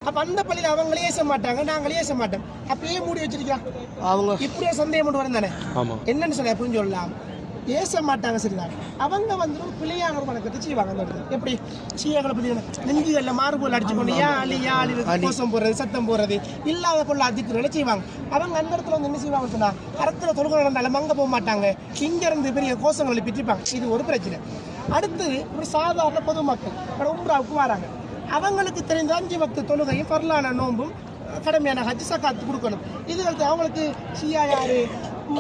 அப்ப அந்த பள்ளியில் அவங்களே ஏச மாட்டாங்க, நாங்களே ஏச மாட்டோம். அப்பயே மூடி வச்சிருக்கா அவங்க இப்படியே சந்தேகம் கொண்டு வரும் தானே. என்னன்னு சொல்ல புரிஞ்சு சொல்லலாம், ஏச மாட்டாங்க சரிதான். அவங்க வந்து பிள்ளையான ஒரு வணக்கத்தை செய்வாங்க. அந்த இடத்துல எப்படி சீயங்களை பற்றி நெஞ்சுகளில் மாறுபோல் அடிச்சுக்கொண்டு யாழி கோஷம் போடுறது, சத்தம் போடுறது, இல்லாத பொருள் அதிர்க்கிறத செய்வாங்க. அவங்க அந்த இடத்துல வந்து என்ன செய்வாங்க சொன்னா, கரத்தில் தொழுகை நடந்தாலும் அங்கே போக மாட்டாங்க, இங்க இருந்து பெரிய கோஷங்களை பிரிப்பாங்க. இது ஒரு பிரச்சனை. அடுத்து இப்படி சாதாரண பொதுமக்கள் உம்ராவுக்கு வராங்க. அவங்களுக்கு தெரிந்த 5 வக்து தொழுகையும் பரலான நோன்பும் கடமையான ஹஜ் சகாத்து கொடுக்கணும். இதுகளுக்கு அவங்களுக்கு ஷியா யாரு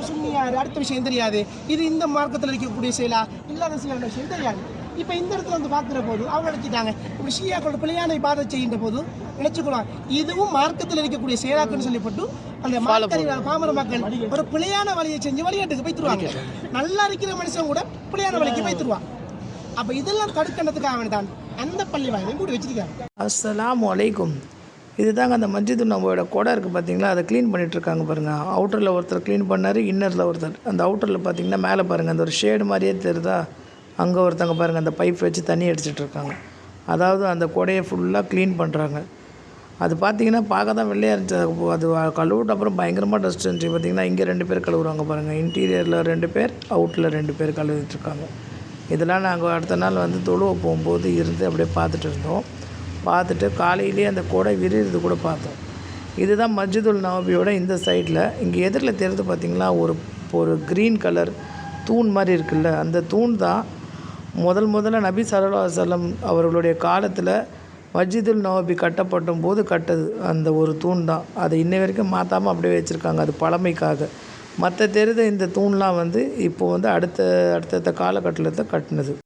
சுன்னி யாரு அடுத்த விஷயம் தெரியாது. இது இந்த மார்க்கத்தில் இருக்கக்கூடிய செயலா இல்லாத சில விஷயம் தெரியாது. இப்போ இந்த இடத்துல வந்து பார்க்குற போது அவங்க நினைச்சிட்டாங்க, இப்படி ஷியாக்களோட பிள்ளையான இபாதை செய்கின்ற போது நினைச்சுக்கலாம் இதுவும் மார்க்கத்தில் இருக்கக்கூடிய செயலாக்குன்னு சொல்லப்பட்டு அந்த பாமர மக்கள் ஒரு பிள்ளையான வழியை செஞ்சு வழிகாட்டுக்கு போய்த்துருவாங்க. நல்லா இருக்கிற மனுஷன் கூட பிள்ளையான வழிக்கு போய்த்துருவாங்க. அப்போ இதெல்லாம் தடுக்கிறதுக்காக தான் அந்த பள்ளி வாயிலையும் கூடி வச்சிருக்காங்க. அஸ்ஸலாமு அலைக்கும். இதுதாங்க அந்த மஸ்ஜிது நபவியோட கொடை இருக்குது பார்த்தீங்களா, அதை க்ளீன் பண்ணிகிட்ருக்காங்க பாருங்கள். அவுட்டரில் ஒருத்தர் க்ளீன் பண்ணார், இன்னரில் ஒருத்தர். அந்த அவுட்டரில் பார்த்தீங்கன்னா மேலே பாருங்கள் அந்த ஒரு ஷேடு மாதிரியே தெரியுதா, அங்கே ஒருத்தங்க பாருங்கள் அந்த பைப் வச்சு தண்ணி அடிச்சிட்ருக்காங்க. அதாவது அந்த கொடையை ஃபுல்லாக க்ளீன் பண்ணுறாங்க. அது பார்த்திங்கன்னா பார்க்க தான் வெள்ளையாக இருந்துச்சு. அது கழுவிட்டு அப்புறம் பயங்கரமாக டஸ்ட் இருந்துச்சு. பார்த்திங்கன்னா இங்கே 2 பேர் கழுவுறாங்க பாருங்கள். இன்டீரியரில் 2 பேர், அவுட்டில் 2 பேர் கழுவிட்டுருக்காங்க. இதெல்லாம் நாங்கள் அடுத்த நாள் வந்து தொழுவ போகும்போது இருந்து அப்படியே பார்த்துட்டு இருந்தோம். பார்த்துட்டு காலையிலேயே அந்த கொடை விரிகிறது கூட பார்த்தோம். இதுதான் மஸ்ஜிதுல் நபவியோட இந்த சைடில். இங்கே எதிரில் தெரிஞ்சு பார்த்திங்களா ஒரு க்ரீன் கலர் தூண் மாதிரி இருக்குல்ல, அந்த தூண் தான் முதல்ல நபி ஸல்லல்லாஹு அலைஹி வஸல்லம் அவர்களுடைய காலத்தில் மஸ்ஜிதுல் நபவி கட்டப்படும் போது கட்டது அந்த ஒரு தூண் தான். அதை இன்னை வரைக்கும் மாற்றாமல் அப்படியே வச்சுருக்காங்க, அது பழமைக்காக. மற்ற தெரிந்த இந்த தூண்லாம் வந்து இப்போ வந்து அடுத்த காலகட்டத்தில் கட்டினது.